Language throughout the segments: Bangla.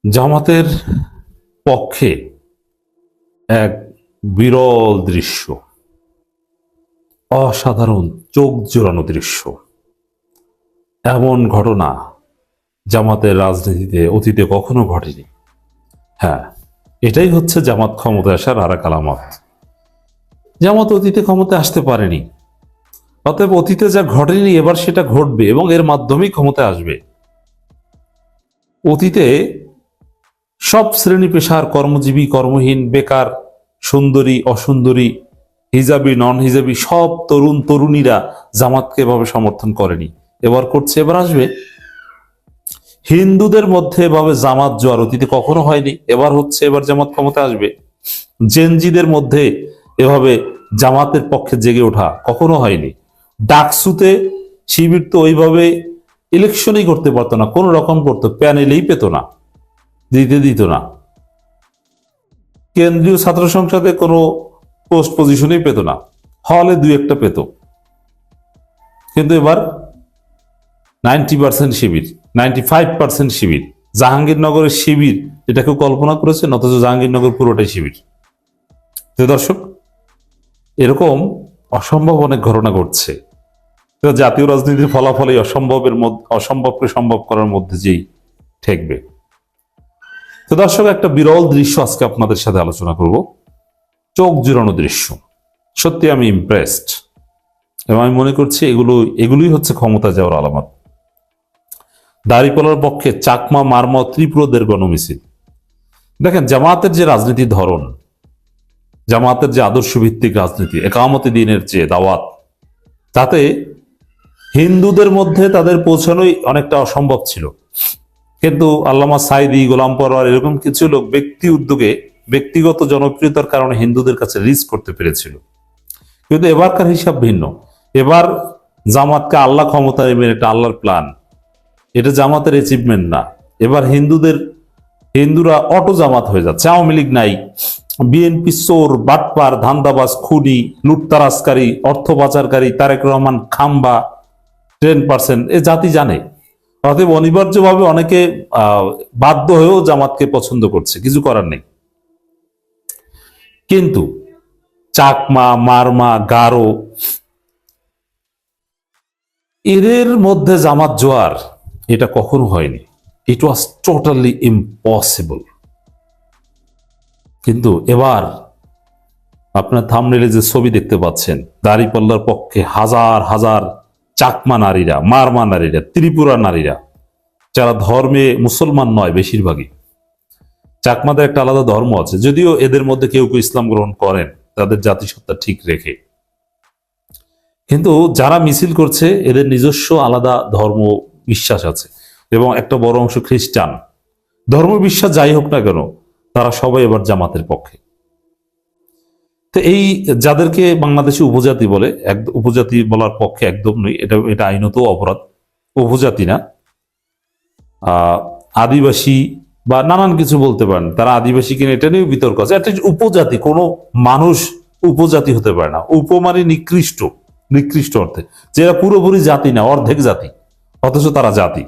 জামাতের পক্ষে এক বিরল দৃশ্য, অসাধারণ চোখ জোড়ানো দৃশ্য। এমন ঘটনা জামাতের রাজনীতিতে অতীতে কখনো ঘটেনি। হ্যাঁ, এটাই হচ্ছে জামাত ক্ষমতায় আসার আর এক আলামত। জামাত অতীতে ক্ষমতায় আসতে পারেনি, অতএব অতীতে যা ঘটেনি এবার সেটা ঘটবে এবং এর মাধ্যমেই ক্ষমতায় আসবে। অতীতে সব শ্রেণী পেশার কর্মজীবী, কর্মহীন, বেকার, সুন্দরী, অসুন্দরী, হিজাবি, নন হিজাবি সব তরুণ তরুণীরা জামাতকে এভাবে সমর্থন করেনি, এবার করছে, এবার আসবে। হিন্দুদের মধ্যে এভাবে জামাত জোয়ার অতীতে কখনো হয়নি, এবার হচ্ছে, এবার জামাত ক্ষমতা আসবে। জেনজিদের মধ্যে এভাবে জামাতের পক্ষে জেগে ওঠা কখনো হয়নি। ডাকসুতে শিবির তো ওইভাবে ইলেকশনই করতে পারতো না, কোন রকম করতো, প্যানেলেই পেত না, দিত না। কেন্দ্রীয় ছাত্র সংসদে কোনো পোস্ট পজিশনেই পেত না, হলে দুই একটা পেত। কিন্তু এবার 90% শিবির, 95% শিবির। জাহাঙ্গীরনগরের শিবির, এটা কেউ কল্পনা করেছেন? অথচ জাহাঙ্গীরনগর পুরোটাই শিবির। তো দর্শক, এরকম অসম্ভব অনেক ঘটনা ঘটছে। জাতীয় রাজনীতির ফলাফল এই অসম্ভবকে সম্ভব করার মধ্যে যেই ঠেকবে। তো দর্শক, একটা বিরল দৃশ্য আজকে আপনাদের সাথে আলোচনা করব, চোখ জুড়ানো দৃশ্য। সত্যি আমি ইমপ্রেসড এবং আমি মনে করছি এগুলোই হচ্ছে ক্ষমতা যাওয়ার আলামত। দাঁড়িপাল্লার পক্ষে চাকমা, মারমা, ত্রিপুরাদের গণমিছিল। দেখেন, জামাতের যে রাজনীতির ধরন, জামাতের যে আদর্শ ভিত্তিক রাজনীতি, একামতে দিনের যে দাওয়াত, তাতে হিন্দুদের মধ্যে তাদের পৌঁছানোই অনেকটা অসম্ভব ছিল। কিন্তু আল্লামা সাইদি, গোলাম পরওয়ার এরকম কিছু লোক ব্যক্তি উদ্যোগে, ব্যক্তিগত জনপ্রিয়তার কারণে হিন্দুদের কাছে রিচ করতে পেরেছিল। কিন্তু এবারকার হিসাব ভিন্ন। এবার জামাতকে আল্লাহ ক্ষমতা নেবেন, এটা আল্লাহর প্ল্যান, এটা জামাতের অ্যাচিভমেন্ট না। এবার হিন্দুরা অটো জামাত হয়ে যাচ্ছে। আওয়ামী লীগ নাই, বিএনপি চোর, বাটপার, ধান্দাবাজ, খুনি, লুটতারাজকারী, অর্থ পাচারকারী, তারেক রহমান খাম্বা 10%, এ জাতি জানে। অতএব অনিবার্যভাবে অনেকে বাধ্য হয়েও জামাতকে পছন্দ করছে, কিছু করার নেই। কিন্তু চাকমা, মারমা, গারো, এদের মধ্যে জামাত জোয়ার এটা কখনো হয়নি। ইট ওয়াজ টোটালি ইম্পসিবল। কিন্তু এবার আপনার থাম্বনেইলে যে ছবি দেখতে পাচ্ছেন, দাঁড়িপাল্লার পক্ষে হাজার হাজার চাকমা নারীরা, মারমা নারীরা, ত্রিপুরা নারীরা, যারা ধর্মে মুসলমান নয় বেশিরভাগই। চাকমাদের একটা আলাদা ধর্ম আছে, যদিও এদের মধ্যে কেউ কেউ ইসলাম গ্রহণ করেন তাদের জাতিসত্তা ঠিক রেখে। কিন্তু যারা মিছিল করছে এদের নিজস্ব আলাদা ধর্ম বিশ্বাস আছে, এবং একটা বড় অংশ খ্রিস্টান। ধর্ম বিশ্বাস যাই হোক না কেন, তারা সবাই এবার জামাতের পক্ষে। তো এই যাদেরকে বাংলাদেশে উপজাতি বলে, উপজাতি বলার পক্ষে একদম নই, এটা আইনত অপরাধ। উপজাতি না, আদিবাসী বা নানান কিছু বলতে পারেন, তারা আদিবাসী কিনা এটা নিয়েও বিতর্ক আছে। একটা উপজাতি, কোনো মানুষ উপজাতি হতে পারে না। মানে নিকৃষ্ট অর্থে, যেটা পুরোপুরি জাতি না, অর্ধেক জাতি, অথচ তারা জাতি।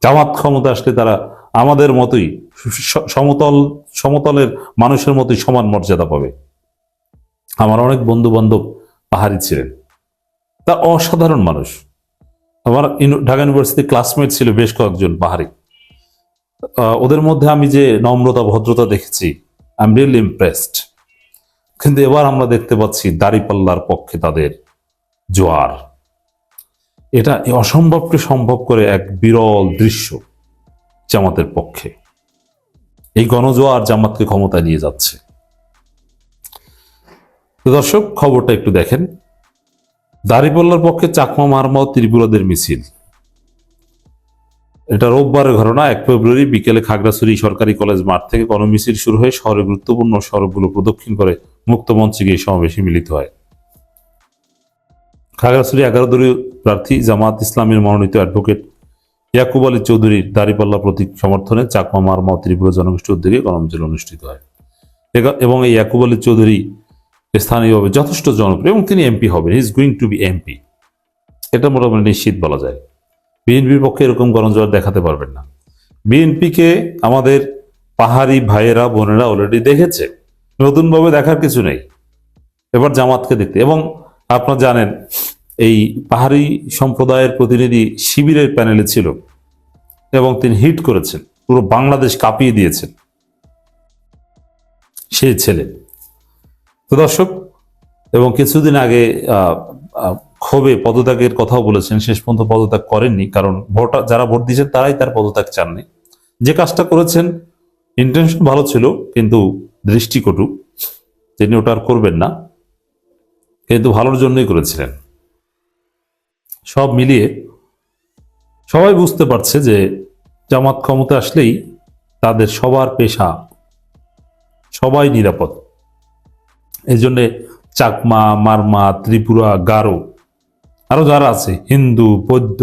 জামাত ক্ষমতা আসলে তারা আমাদের মতোই সমতলের মানুষের মতোই সমান মর্যাদা পাবে। আমার অনেক বন্ধু বান্ধব পাহাড়ি ছিলেন, তা অসাধারণ মানুষ। আমার ঢাকা ইউনিভার্সিটি ক্লাসমেট ছিল বেশ কয়েকজন পাহাড়ি। ওদের মধ্যে আমি যে নম্রতা, ভদ্রতা দেখেছি, আই এম রিয়েলি ইমপ্রেসড। কিন্তু এবার আমরা দেখতে পাচ্ছি দাঁড়িপাল্লার পক্ষে তাদের জোয়ার। এটা অসম্ভবকে সম্ভব করে এক বিরল দৃশ্য জামাতের পক্ষে। এই গণজোয়ার জামাতকে ক্ষমতায় নিয়ে যাচ্ছে। দর্শক, খবরটা একটু দেখেন। দাঁড়িপাল্লার পক্ষে চাকমা, মারমা ও ত্রিপুরাদের মিছিল। এটা রোববারের ঘটনা। 1 ফেব্রুয়ারি বিকেলে খাগড়াছড়ি সরকারি কলেজ মাঠ থেকে গণমিছিল শুরু হয়ে শহরের গুরুত্বপূর্ণ সড়কগুলো প্রদক্ষিণ করে মুক্ত মঞ্চে গিয়ে সমাবেশে মিলিত হয়। খাগড়াছড়ি 11 দলীয় প্রার্থী জামাত ইসলামের মনোনীত অ্যাডভোকেট ইয়াকুব আলী চৌধুরীর দাঁড়িপাল্লা প্রতীক সমর্থনে চাকমা, মারমা ও ত্রিপুরা জনগোষ্ঠীর উদ্যোগে গণমিছিল অনুষ্ঠিত হয়। এবং এই ইয়াকুব আলী চৌধুরী স্থানীয়ভাবে যথেষ্ট জনপ্রিয় এবং তিনি এমপি হবেন। He is going to be MP, এটা মোটামুটি নিশ্চিত বলা যায়। বিএনপির পক্ষে এরকম গণজোয়ার দেখাতে পারবেন না। বিএনপিকে আমাদের পাহাড়ি ভাইয়েরা বোনেরা অলরেডি দেখেছে, নতুনভাবে দেখার কিছু নেই। এবার জামাতকে দেখতে, এবং আপনারা জানেন এই পাহাড়ি সম্প্রদায়ের প্রতিনিধি শিবিরের প্যানেলে ছিল এবং তিনি হিট করেছেন, পুরো বাংলাদেশ কাঁপিয়ে দিয়েছেন সেই ছেলে। তো দর্শক, এবং কিছুদিন আগে ক্ষোভে পদত্যাগের কথাও বলেছেন, শেষ পর্যন্ত পদত্যাগ করেননি, কারণ যারা ভোট দিয়েছেন তারাই তার পদত্যাগ চাননি। যে কাজটা করেছেন ইন্টেনশন ভালো ছিল, কিন্তু দৃষ্টিকটু, তিনি ওটা আর করবেন না, কিন্তু ভালোর জন্যই করেছিলেন। সব মিলিয়ে সবাই বুঝতে পারছে যে জামাত ক্ষমতা আসলেই তাদের সবার পেশা, সবাই নিরাপদ। এই জন্যে চাকমা, মারমা, ত্রিপুরা, গারো, আরো যারা আছে, হিন্দু, বৌদ্ধ,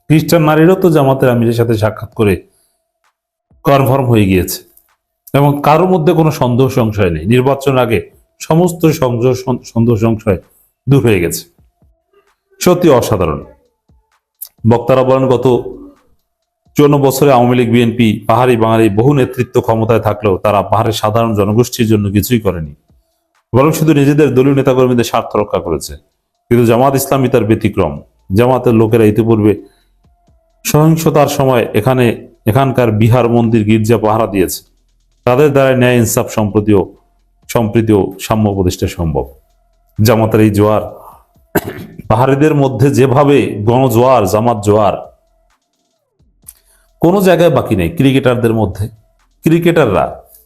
খ্রিস্টান নারীরাও তো জামাতের আমিরের সাথে সাক্ষাৎ করে কনফার্ম হয়ে গিয়েছে, এবং কারোর মধ্যে কোনো সন্দেহ সংশয় নেই। নির্বাচন আগে সমস্ত সন্দেহ সংশয় দূর হয়ে গেছে। সত্যি অসাধারণ। বক্তারা বলেন, গত 54 বছরে আওয়ামী লীগ, বিএনপি, পাহাড়ি বাঙালি বহু নেতৃত্ব ক্ষমতায় থাকলেও তারা পাহাড়ের সাধারণ জনগোষ্ঠীর জন্য কিছুই করেনি, বরং শুধু নিজেদের দলীয় নেতাকর্মীদের স্বার্থ রক্ষা করেছে। কিন্তু জামাত ইসলামী তার ব্যতিক্রম। জামাতের লোকেরা ইতিপূর্বে সহিংসতার সময় এখানকার বিহার, মন্দির, গির্জা পাহারা দিয়েছে। তাদের দ্বারা ন্যায়, ইনসাফ, সম্প্রীতি ও সাম্য প্রতিষ্ঠা সম্ভব। জামাতের এই জোয়ার, পাহাড়িদের মধ্যে যেভাবে গণজোয়ার, জামাত জোয়ার, কোনো জায়গায় বাকি নেই। ক্রিকেটারদের মধ্যে, ক্রিকেটাররা,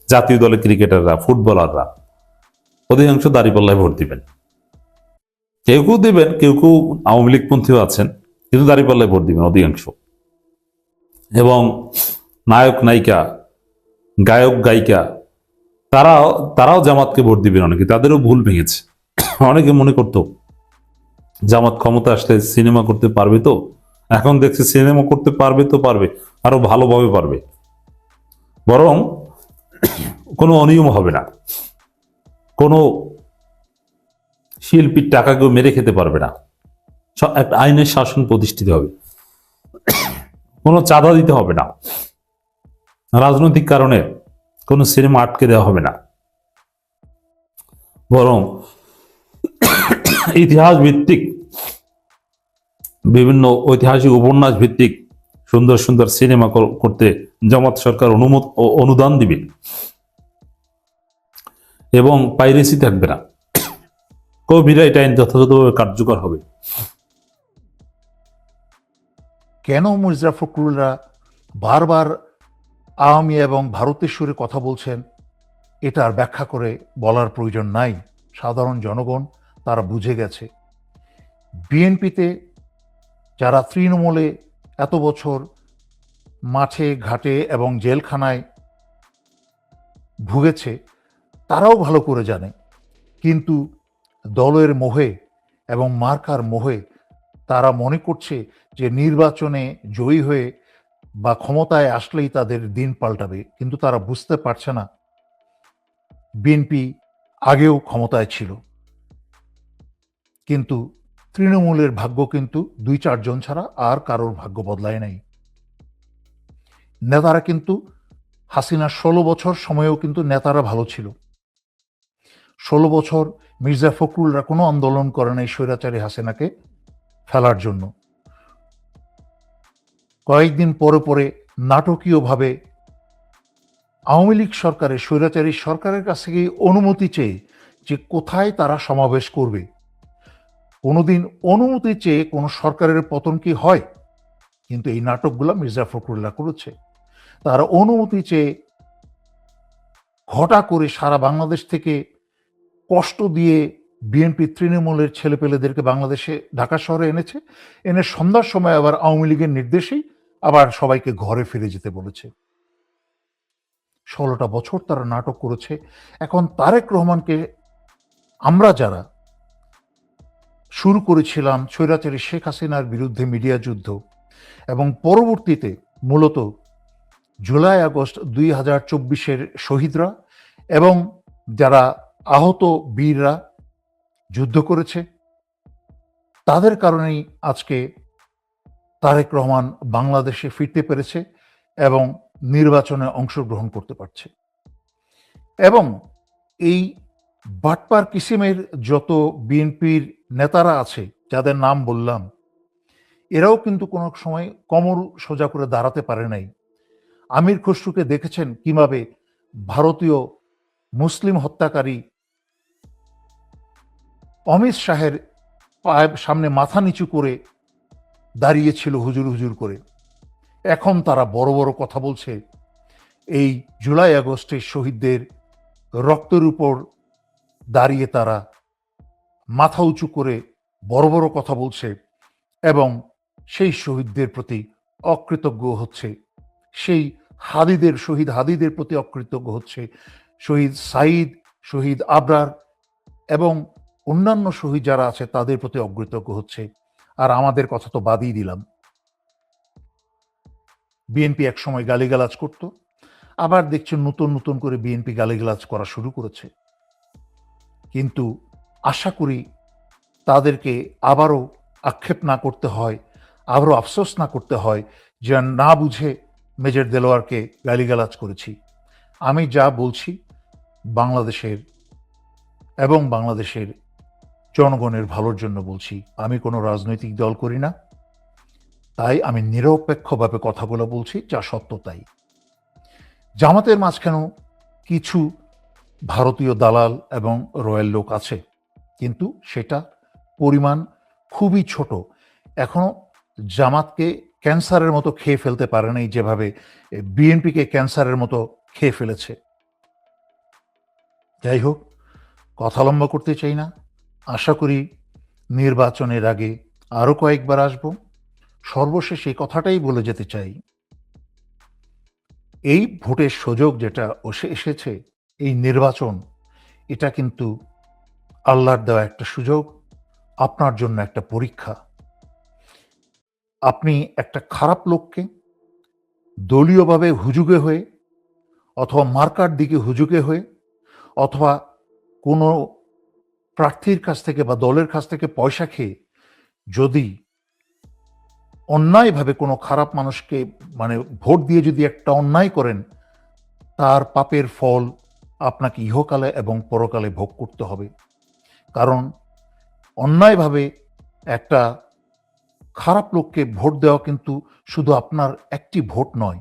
জাতীয় দলের ক্রিকেটাররা, ফুটবলাররা অধিকাংশ দাঁড়িপাল্লায় ভোট দিবেন। কেউ কেউ দেবেন, কেউ কেউ আওয়ামী লীগ পন্থীও আছেন, কিন্তু দাঁড়িপাল্লায় ভোট দিবেন অধিকাংশ। এবং নায়ক নায়িকা, গায়ক গায়িকা, তারাও জামাতকে ভোট দিবেন। অনেকে, তাদেরও ভুল ভেঙেছে। অনেকে মনে করতো জামাত ক্ষমতা আসলে সিনেমা করতে পারবে, তো এখন দেখছে সিনেমা করতে পারবে, তো পারবে, আরো ভালোভাবে পারবে, বরং কোনো অনিয়ম হবে না, কোনো শিল্পীর টাকা কেউ মেরে খেতে পারবে না, একটা আইনের শাসন প্রতিষ্ঠিত হবে, কোনো চাঁদা দিতে হবে না, রাজনৈতিক কারণে কোনো সিনেমা আটকে দেওয়া হবে না, বরং ইতিহাস ভিত্তিক, বিভিন্ন ঐতিহাসিক উপন্যাস ভিত্তিক সুন্দর সুন্দর সিনেমা করতে জামাত সরকার অনুদান দিবে, এবং পাইরেসি থাকবে না। কবিরা এটা আইন যথাযথভাবে কার্যকর হবে। কেন মির্জা ফখরুলরা বারবার আওয়ামী এবং ভারতের সুরে কথা বলছেন, এটার ব্যাখ্যা করে বলার প্রয়োজন নাই। সাধারণ জনগণ তারা বুঝে গেছে। বিএনপিতে যারা তৃণমূলে এত বছর মাঠে ঘাটে এবং জেলখানায় ভুগেছে, তারাও ভালো করে জানে। কিন্তু দলের মোহে এবং মার্কার মোহে তারা মনে করছে যে নির্বাচনে জয়ী হয়ে বা ক্ষমতায় আসলেই তাদের দিন পাল্টাবে। কিন্তু তারা বুঝতে পারছে না বিএনপি আগেও ক্ষমতায় ছিল, কিন্তু তৃণমূলের ভাগ্য কিন্তু 2-4 জন ছাড়া আর কারোর ভাগ্য বদলায় নাই। নেতারা কিন্তু হাসিনা 16 বছর সময়েও কিন্তু নেতারা ভালো ছিল। 16 বছর মির্জা ফখরুলরা কোনো আন্দোলন করে নাই স্বৈরাচারী হাসিনাকে ফেলার জন্য। কয়েকদিন পরে পরে নাটকীয়ভাবে আওয়ামী লীগ সরকারের, স্বৈরাচারী সরকারের কাছ থেকে অনুমতি চেয়ে যে কোথায় তারা সমাবেশ করবে। কোনোদিন অনুমতি চেয়ে কোনো সরকারের পতন কি হয়? কিন্তু এই নাটকগুলো মির্জা ফখরুল্লাহ করেছে। তারা অনুমতি চেয়ে ঘটা করে সারা বাংলাদেশ থেকে কষ্ট দিয়ে বিএনপি তৃণমূলের ছেলেপেলেদেরকে বাংলাদেশে, ঢাকা শহরে এনেছে। এনে সন্ধ্যার সময় আবার আওয়ামী লীগের নির্দেশেই আবার সবাইকে ঘরে ফিরে যেতে বলেছে। 16টা বছর তারা নাটক করেছে। এখন তারেক রহমানকে আমরা যারা শুরু করেছিলাম স্বৈরাচারী শেখ হাসিনার বিরুদ্ধে মিডিয়া যুদ্ধ, এবং পরবর্তীতে মূলত জুলাই আগস্ট 2024-এর শহীদরা এবং যারা আহত বীররা যুদ্ধ করেছে, তাদের কারণেই আজকে তারেক রহমান বাংলাদেশে ফিরতে পেরেছে এবং নির্বাচনে অংশগ্রহণ করতে পারছে। এবং এই বাটপার কিসিমের যত বিএনপির নেতারা আছে, যাদের নাম বললাম, এরাও কিন্তু কোনো সময় কোমর সোজা করে দাঁড়াতে পারে নাই। আমির খসরুকে দেখেছেন কিভাবে ভারতীয় মুসলিম হত্যাকারী অমিত শাহের পায়ের সামনে মাথা নিচু করে দাঁড়িয়েছিল হুজুর হুজুর করে। এখন তারা বড় বড় কথা বলছে, এই জুলাই আগস্টের শহীদদের রক্তের উপর দাঁড়িয়ে তারা মাথা উঁচু করে বড় বড় কথা বলছে এবং সেই শহীদদের প্রতি অকৃতজ্ঞ হচ্ছে, সেই শহীদ হাদিদের প্রতি অকৃতজ্ঞ হচ্ছে, শহীদ সাঈদ, শহীদ আবরার এবং অন্যান্য শহীদ যারা আছে তাদের প্রতি অকৃতজ্ঞ হচ্ছে। আর আমাদের কথা তো বাদই দিলাম। বিএনপি একসময় গালিগালাজ করত, আবার দেখছেন নতুন নতুন করে বিএনপি গালিগালাজ করা শুরু করেছে। কিন্তু আশা করি তাদেরকে আবারও আক্ষেপ না করতে হয়, আবারও আফসোস না করতে হয় যে না বুঝে মেজর দেলোয়ারকে গালিগালাজ করেছি। আমি যা বলছি বাংলাদেশের এবং বাংলাদেশের জনগণের ভালোর জন্য বলছি। আমি কোনো রাজনৈতিক দল করি না, তাই আমি নিরপেক্ষভাবে কথাগুলো বলছি, যা সত্য তাই। জামাতের মাঝখানেও কিছু ভারতীয় দালাল এবং রয়্যাল লোক আছে, কিন্তু সেটা পরিমাণ খুবই ছোট। এখনো জামাতকে ক্যান্সারের মতো খেয়ে ফেলতে পারে নাই, যেভাবে বিএনপিকে ক্যান্সারের মতো খেয়ে ফেলেছে। যাই হোক, কথা লম্বা করতে চাই না। আশা করি নির্বাচনের আগে আরো কয়েকবার আসব। সর্বশেষ এই কথাটাই বলে যেতে চাই, এই ভোটের সুযোগ যেটা এসেছে, এই নির্বাচন, এটা কিন্তু আল্লাহর দেওয়া একটা সুযোগ, আপনার জন্য একটা পরীক্ষা। আপনি একটা খারাপ লোককে দলীয়ভাবে হুজুগে হয়ে অথবা মার্কার দিকে হুজুগে হয়ে অথবা কোনো প্রার্থীর কাছ থেকে বা দলের কাছ থেকে পয়সা খেয়ে যদি অন্যায়ভাবে কোনো খারাপ মানুষকে ভোট দিয়ে যদি একটা অন্যায় করেন, তার পাপের ফল আপনাকে ইহকালে এবং পরকালে ভোগ করতে হবে। কারণ অন্যায়ভাবে একটা খারাপ লোককে ভোট দেওয়া কিন্তু শুধু আপনার একটি ভোট নয়,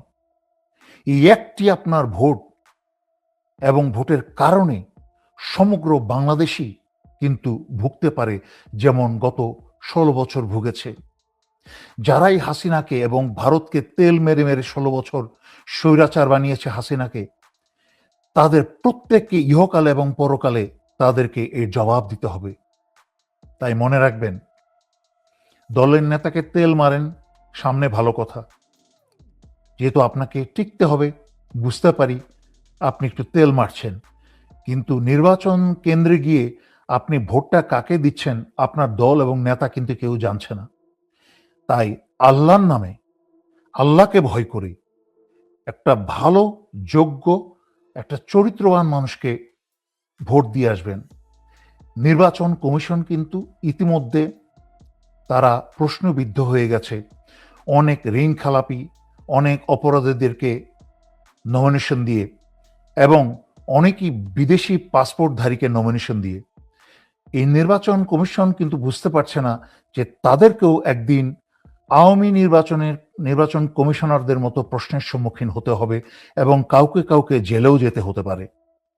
এই একটি আপনার ভোট এবং ভোটের কারণে সমগ্র বাংলাদেশই কিন্তু ভুগতে পারে, যেমন গত 16 বছর ভুগেছে। যারাই হাসিনাকে এবং ভারতকে তেল মেরে মেরে 16 বছর স্বৈরাচার বানিয়েছে হাসিনাকে, তাদের প্রত্যেককে ইহকালে এবং পরকালে তাদেরকে এর জবাব দিতে হবে। তাই মনে রাখবেন, দলের নেতাকে তেল মারেন, সামনে ভালো কথা, যেহেতু আপনাকে টিকতে হবে, বুঝতে পারি আপনি একটু তেল মারছেন, কিন্তু নির্বাচন কেন্দ্রে গিয়ে আপনি ভোটটা কাকে দিচ্ছেন আপনার দল এবং নেতা কিন্তু কেউ জানছে না। তাই আল্লাহর নামে, আল্লাহকে ভয় করে একটা ভালো, যোগ্য, একটা চরিত্রবান মানুষকে ভোট দিয়ে আসবেন। নির্বাচন কমিশন কিন্তু ইতিমধ্যে তারা প্রশ্নবিদ্ধ হয়ে গেছে অনেক ঋণ খেলাপি, অনেক অপরাধীদেরকে নমিনেশন দিয়ে এবং অনেকই বিদেশি পাসপোর্টধারীকে নমিনেশন দিয়ে। এই নির্বাচন কমিশন কিন্তু বুঝতে পারছে না যে তাদেরকেও একদিন আওয়ামী নির্বাচন কমিশনারদের মতো প্রশ্নের সম্মুখীন হতে হবে এবং কাউকে কাউকে জেলেও যেতে হতে পারে।